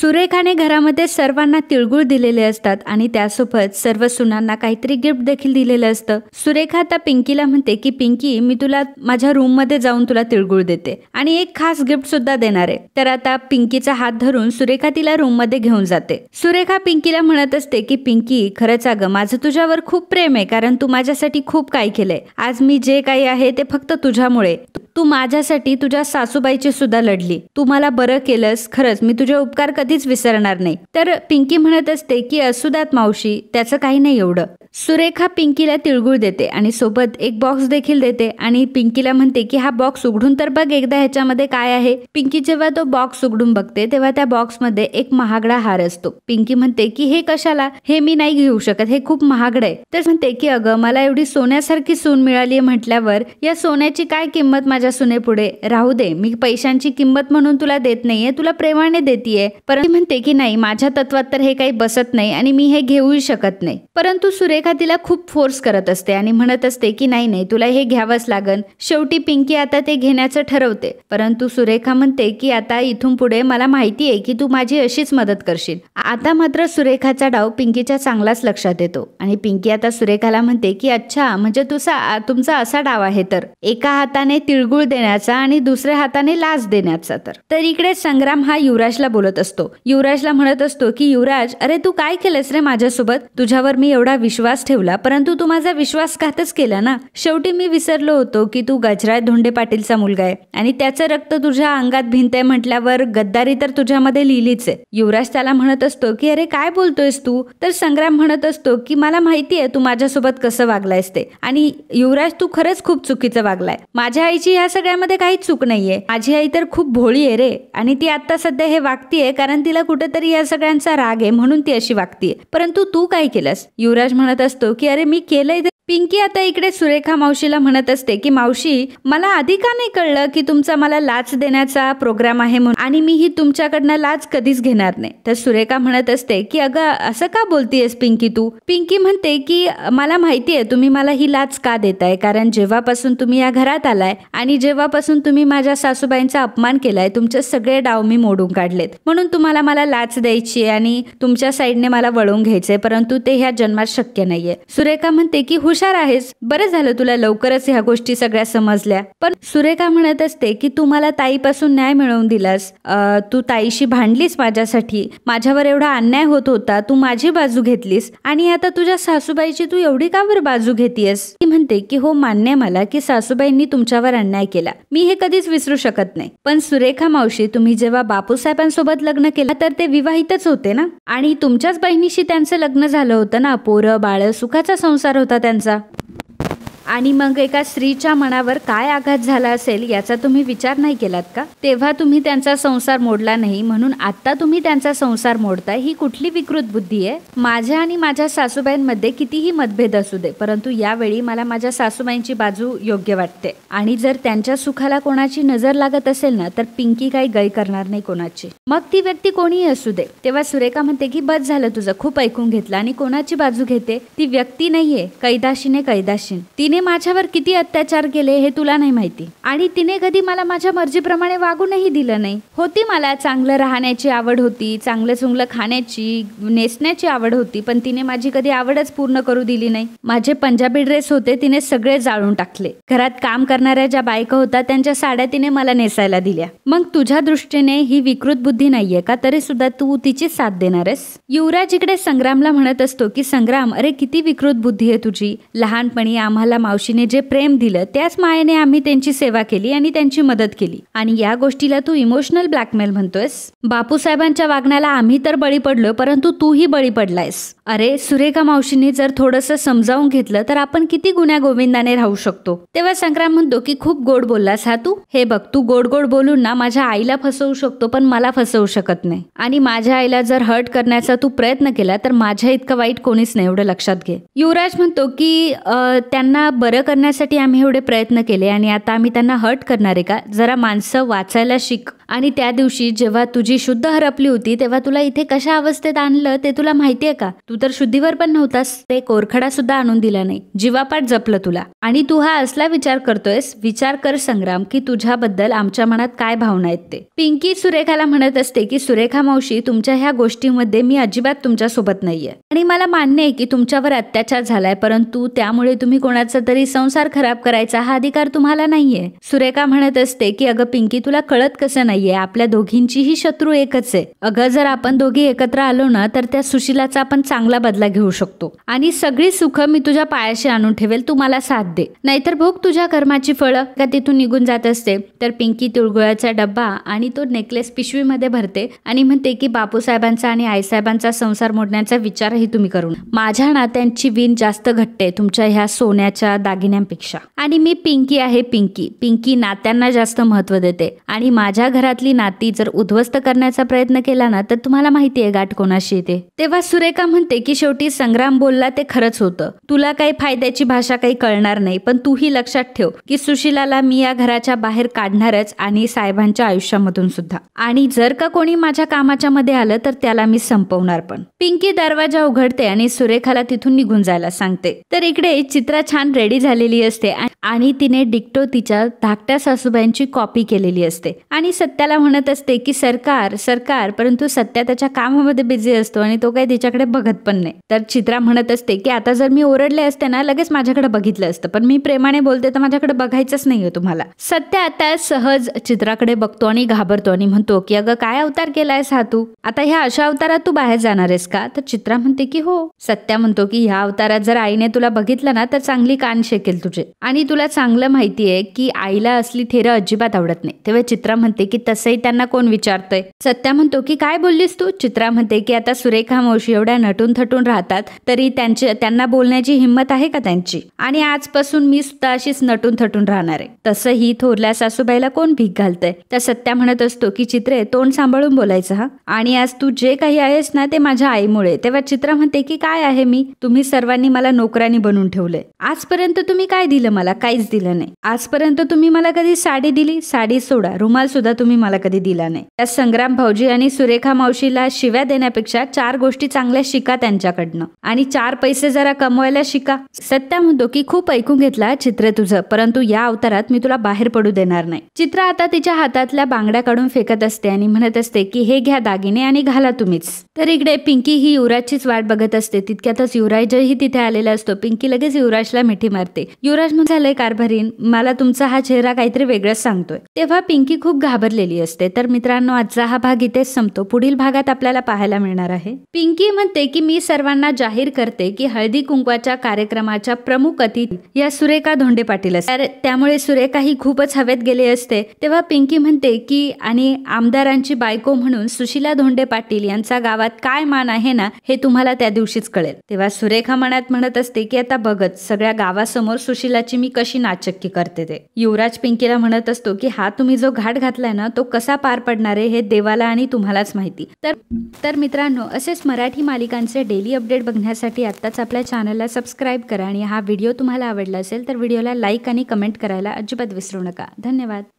सुरेखाने घरामध्ये सर्वांना तिळगुळ दिलेले असतात आणि त्यासोबत सर्व सुनांना काहीतरी गिफ्ट देखील दिलेलं असतं. सुरेखा आता पिंकीला म्हणते की पिंकी, मी तुला माझ्या रूम मध्ये जाऊन तुला तिळगुळ देते आणि एक खास गिफ्ट सुद्धा देणार आहे. तर आता पिंकीचा हात धरून सुरेखा तिला रूम मध्ये घेऊन जाते. सुरेखा पिंकीला म्हणत असते की पिंकी, खरंच अगं माझं तुझ्यावर खूप प्रेम आहे, कारण तू माझ्यासाठी खूप काही केलंय. आज मी जे काही आहे ते फक्त तुझ्यामुळे. तू माझ्यासाठी तुझ्या सासूबाईची सुद्धा लढली, तू मला बरं केलंस, खरंच मी तुझे उपकार कधीच विसरणार नाही. तर पिंकी म्हणत असते की असू द्यात मावशी, त्याचं काही नाही एवढं. सुरेखा पिंकीला तिळगुळ देते आणि सोबत एक बॉक्स देखील देते आणि पिंकीला म्हणते की हा बॉक्स उघडून तर बघ एकदा ह्याच्यामध्ये काय आहे. पिंकी जेव्हा तो बॉक्स उघडून बघते तेव्हा त्या बॉक्स मध्ये एक महागडा हार असतो. पिंकी म्हणते की हे कशाला, हे मी नाही घेऊ शकत, हे खूप महागड आहे. तर म्हणते की अगं मला एवढी सोन्यासारखी सून मिळाली म्हटल्यावर या सोन्याची काय किंमत माझ्या सुनेपुढे, राहू दे, मी पैशांची किंमत म्हणून तुला देत नाहीये, तुला प्रेमाने देतीये. परंतु म्हणते की नाही, माझ्या तत्वात तर हे काही बसत नाही आणि मी हे घेऊही शकत नाही. परंतु सुरेखा तिला खूप फोर्स करत असते आणि म्हणत असते की नाही नाही, तुला हे घ्यावंच लागन. शेवटी पिंकी आता ते घेण्याचं ठरवते. परंतु सुरेखा म्हणते की आता इथून पुढे मला माहिती आहे की तू माझी अशीच मदत करशील. आता मात्र सुरेखाचा डाव पिंकीच्या चांगलाच लक्षात येतो आणि पिंकी आता सुरेखाला म्हणते की अच्छा, म्हणजे तुमचा असा डाव आहे, तर एका हाताने तिळगुळ देण्याचा आणि दुसऱ्या हाताने लाच देण्याचा. तर इकडे संग्राम हा युवराजला बोलत असतो. युवराजला म्हणत असतो की युवराज, अरे तू काय केलंस रे माझ्यासोबत, तुझ्यावर मी एवढा विश्वास ठेवला परंतु तू माझा विश्वासघातच केला ना. शेवटी मी विसरलो होतो की तू गजराज धोंडे पाटीलचा मुलगा आहे आणि त्याचं रक्त तुझ्या अंगात भिनतंय म्हटल्यावर गद्दारी तर तुझ्यामध्ये लिहिलीच आहे. युवराज त्याला म्हणत असतो की अरे काय बोलतोयस तू. तर संग्राम म्हणत असतो की मला माहिती आहे तू माझ्यासोबत कसं वागलायस ते, आणि युवराज तू खरंच खूप चुकीचं वागलाय. माझ्या आईची या सगळ्यामध्ये काहीच चूक नाहीये. माझी आई तर खूप भोळी आहे रे, आणि ती आता सध्या हे वागतीये कारण तिला कुठेतरी या सगळ्यांचा राग आहे म्हणून ती अशी वागतीये. परंतु तू काय केलंस. युवराज म्हणत असतो की अरे मी केलंय. पिंकी आता इकडे सुरेखा मावशीला म्हणत असते की मावशी, मला आधी का नाही कळलं की तुमचा मला लाच देण्याचा प्रोग्राम आहे म्हणून, आणि मी ही तुमच्याकडनं लाच कधीच घेणार नाही. तर सुरेखा म्हणत असते की अगं असं का बोलतीयस पिंकी तू. पिंकी म्हणते की मला माहिती आहे तुम्ही मला ही लाच का देताय, कारण जेव्हापासून तुम्ही या घरात आलाय आणि जेव्हापासून तुम्ही माझ्या सासूबाईंचा अपमान केलाय, तुमचे सगळे डाव मी मोडून काढलेत, म्हणून तुम्हाला मला लाच द्यायची आणि तुमच्या साईडने मला वळवून घ्यायचंय, परंतु ते ह्या जन्मात शक्य नाहीये. सुरेखा म्हणते की हुशार आहेस, बरं झालं तुला लवकरच ह्या गोष्टी सगळ्या समजल्या. पण सुरेखा म्हणत असते की तू मला ताईपासून न्याय मिळवून दिलास, तू ताईशी भांडलीस माझ्यासाठी, माझ्यावर एवढा अन्याय होत होता, तू माझी बाजू घेतलीस आणि आता तुझ्या सासूबाईची तू एवढी का बरं बाजू घेतीयस. ती म्हणते की हो मान्य मला की सासूबाईंनी तुमच्यावर अन्याय केला, मी हे कधीच विसरू शकत नाही. पण सुरेखा मावशी, तुम्ही जेव्हा बापूसाहेबांसोबत लग्न केलं तर ते विवाहितच होते ना, आणि तुमच्याच बहिणीशी त्यांचं लग्न झालं होतं ना, पोरं बाळ सुखाचा संसार होता त्यांचा. आणि मग एका स्त्रीच्या मनावर काय आघात झाला असेल याचा तुम्ही विचार नाही केलात का. तेव्हा तुम्ही त्यांचा संसार मोडला नाही, म्हणून आता तुम्ही त्यांचा संसार मोडताय. ही कुठली विकृत बुद्धी आहे. माझ्या आणि माझ्या सासूबाईंमध्ये कितीही मतभेद असू दे, परंतु यावेळी मला माझ्या सासूबाईंची बाजू योग्य वाटते, आणि जर त्यांच्या सुखाला कोणाची नजर लागत असेल ना तर पिंकी काही गय करणार नाही कोणाची, मग ती व्यक्ती कोणीही असू दे. तेव्हा सुरेखा म्हणते की बस झालं तुझं, खूप ऐकून घेतलं, आणि कोणाची बाजू घेते. ती व्यक्ती नाहीये, कैदाशीने कैदाशीन. तिने माझ्यावर किती अत्याचार केले हे तुला नाही माहिती, आणि तिने कधी मला माझ्या मर्जीप्रमाणे वागूनही दिलं नाही. होती मला चांगलं राहण्याची आवड होती, चांगलं चुंगलं खाण्याची नेसण्याची आवड होती, पण तिने माझी कधी आवडच पूर्ण करू दिली नाही. माझे पंजाबी ड्रेस होते तिने सगळे जाळून टाकले. घरात काम करणाऱ्या ज्या बायका होत्या त्यांच्या साड्या तिने मला नेसायला दिल्या. मग तुझ्या दृष्टीने ही विकृत बुद्धी नाहीये का, तरी सुद्धा तू तिची साथ देणारस. युवराज इकडे संग्रामला म्हणत असतो की संग्राम, अरे किती विकृत बुद्धी आहे तुझी. लहानपणी आम्हाला मावशीने जे प्रेम दिलं त्याच मायेने आम्ही त्यांची सेवा केली आणि त्यांची मदत केली, आणि या गोष्टीला तू इमोशनल ब्लॅकमेल म्हणतोयस. बापूसाहेबांच्या वागण्याला आम्ही तर बळी पडलो, परंतु तूही बळी पडलायस. अरे सुरेखा मावशीने जर थोडंसं समजावून घेतलं तर आपण किती गुण्या गोविंदाने राहू शकतो. तेव्हा संग्राम म्हणतो की खूप गोड बोललास हा तू. हे बघ, तू गोड गोड बोलून ना माझ्या आईला फसवू शकतो, पण मला फसवू शकत नाही, आणि माझ्या आईला जर हर्ट करण्याचा तू प्रयत्न केला तर माझ्या इतकं वाईट कोणीच नाही, एवढं लक्षात घे. युवराज म्हणतो की त्यांना बरं करण्यासाठी आम्ही एवढे प्रयत्न केले आणि आता आम्ही त्यांना हर्ट करणार आहे का. जरा माणसं वाचायला शिक. आणि त्या दिवशी जेव्हा तुझी शुद्ध हरपली होती तेव्हा तुला इथे कशा अवस्थेत आणलं ते तुला माहितीये का? तू तर शुद्धीवर पण नव्हतास, ते कोरखडा सुद्धा आणून दिला नाही, जीवापाड जपलं तुला. आणि तू हा असला विचार करतोयस, विचार कर संग्राम की तुझ्याबद्दल आमच्या मनात काय भावना आहेत ते. पिंकी सुरेखाला म्हणत असते की सुरेखा मावशी, तुमच्या ह्या गोष्टीमध्ये मी अजिबात तुमच्या सोबत नाहीये आणि मला मान्य आहे की तुमच्यावर अत्याचार झालाय, परंतु त्यामुळे तुम्ही कोणाचा तरी संसार खराब करायचा हा अधिकार तुम्हाला नाहीये. सुरेखा म्हणत असते की अगं पिंकी, तुला कळत कसं नाहीये, आपल्या दोघींचीही शत्रू एकच आहे. अगं जर आपण दोघी एकत्र आलो ना तर त्या सुशिलाचा आपण चांगला बदला घेऊ शकतो आणि सगळी सुख मी तुझ्या पायाशी आणून ठेवेल, तू मला साथ दे, नाहीतर भोग तुझ्या कर्माची फळं. का तिथून निघून जात असते तर पिंकी तिळगुळाचा डब्बा आणि तो नेकलेस पिशवीमध्ये भरते आणि म्हणते की बापूसाहेबांचा आणि आईसाहेबांचा संसार मोडण्याचा विचारही तुम्ही करू नका. माझ्या नात्यांची विण जास्त घट्टे तुमच्या ह्या सोन्याच्या दागिन्यांपेक्षा. आणि मी पिंकी आहे, पिंकी नात्यांना जास्त महत्व देते आणि माझ्या घरातली नाती जर उद्ध्वस्त करण्याचा प्रयत्न केला ना तर तुम्हाला माहिती आहे गाठ कोणाशी येते. तेव्हा सुरेखा म्हणते की शेवटी संग्राम बोलला ते खरंच होतं, तुला काही फायद्याची भाषा काही कळणार नाही, पण तूही लक्षात ठेव की सुशिलाला मी या घराच्या बाहेर काढणारच आणि साहेबांच्या आयुष्यामधून सुद्धा. आणि जर का कोणी माझ्या कामाच्या मध्ये आलं तर त्याला मी संपवणार पण. पिंकी दरवाजा उघडते आणि सुरेखाला तिथून निघून जायला सांगते. तर इकडे चित्रा छान रेडी झालेली असते आणि तिने डिक्टो तिच्या धाकट्या सासूबाईंची कॉपी केलेली असते आणि सत्याला म्हणत असते की सरकार, परंतु सत्या त्याच्या कामामध्ये बिझी असतो आणि तो काही तिच्याकडे बघत पण नाही. तर चित्रा म्हणत असते की आता जर मी ओरडले असते ना लगेच माझ्याकडे बघितलं असतं, पण मी प्रेमाने बोलते तर माझ्याकडे बघायचंच नाहीये तुम्हाला. सत्या आता सहज चित्राकडे बघतो आणि घाबरतो आणि म्हणतो की अगं काय अवतार केलायस हा तू, आता ह्या अशा अवतारात तू बाहेर जाणार आहेस का? तर चित्रा म्हणते की हो. सत्या म्हणतो की ह्या अवतारात जर आईने तुला बघितलं ना तर चांगली कान शेकेल तुझे, आणि तुला चांगलं माहितीये की आईला असली थेरं अजिबात आवडत नाही. तेव्हा चित्रा म्हणते की तसंही त्यांना कोण विचारतंय. सत्या म्हणतो की काय बोललीस तू? चित्रा म्हणते की आता सुरेखा मावशी एवढ्या नटून थटून राहतात तरी त्यांना बोलण्याची हिंमत आहे का त्यांची, आणि आजपासून मी सुद्धा अशीच नटून थटून राहणार आहे. तसंही थोरल्या सासूबाईला कोण भीक घालतंय. तर सत्या म्हणत असतो की चित्रे तोंड सांभाळून बोलायचं हा, आणि आज तू जे काही आहेस ना ते माझ्या आईमुळे. तेव्हा चित्रा म्हणते की काय आहे मी, तुम्ही सर्वांनी मला नोकरानी बनवून ठेवलंय. आजपर्यंत तुम्ही काय दिलं मला? काहीच दिलं नाही. आजपर्यंत तुम्ही मला कधी साडी दिली? साडी सोडा, रुमाल सुद्धा तुम्ही मला कधी दिला नाही. त्या संग्राम भाऊजी आणि सुरेखा मावशीला शिव्या देण्यापेक्षा 4 गोष्टी चांगल्या शिका त्यांच्याकडनं आणि 4 पैसे जरा कमवायला शिका. सत्या म्हणतो की खूप ऐकून घेतला चित्रे तुझं, परंतु या अवतारात मी तुला बाहेर पडू देणार नाही. चित्रा आता तिच्या हातातल्या बांगड्या काढून फेकत असते आणि म्हणत असते की हे घ्या दागिने आणि घाला तुम्हीच. तर इकडे पिंकी ही युवराजचीच वाट बघत असते. तितक्यातच युवराजही तिथे आलेला असतो. पिंकी लगेच युवराजला मिठी मारते. युवराज झालंय कारभारीन, मला तुमचा हा चेहरा काहीतरी वेगळंच सांगतोय. तेव्हा पिंकी खूप घाबरलेली असते. तर मित्रांनो आजचा हा भाग इथेच संपतो. पुढील भागात आपल्याला पाहायला मिळणार आहे. पिंकी म्हणते की मी सर्वांना जाहीर करते की हळदी कुंकवाच्या कार्यक्रमाच्या प्रमुख अतिथी या सुरेखा धोंडे पाटील असतात. त्यामुळे सुरेखा ही खूपच हवेत गेली असते. तेव्हा पिंकी म्हणते की आणि आमदारांची बायको म्हणून सुशिला धोंडे पाटील यांचा गावात काय मान आहे ना हे तुम्हाला त्या दिवशीच कळेल. तेव्हा सुरेखा मनात म्हणत असते की आता बघत सगळ्या गावासमोर सुशिलाची मी कशी नाचक्की करते ते. युवराज पिंकीला म्हणत असतो की हा तुम्ही जो घाट घातलाय ना तो कसा पार पडणार आहे हे देवाला आणि तुम्हालाच माहिती. तर मित्रांनो असेच मराठी मालिकांचे डेली अपडेट बघण्यासाठी आत्ताच आपल्या चॅनलला सबस्क्राईब करा आणि हा व्हिडिओ तुम्हाला आवडला असेल तर व्हिडिओला लाईक आणि कमेंट करायला अजिबात विसरू नका. धन्यवाद.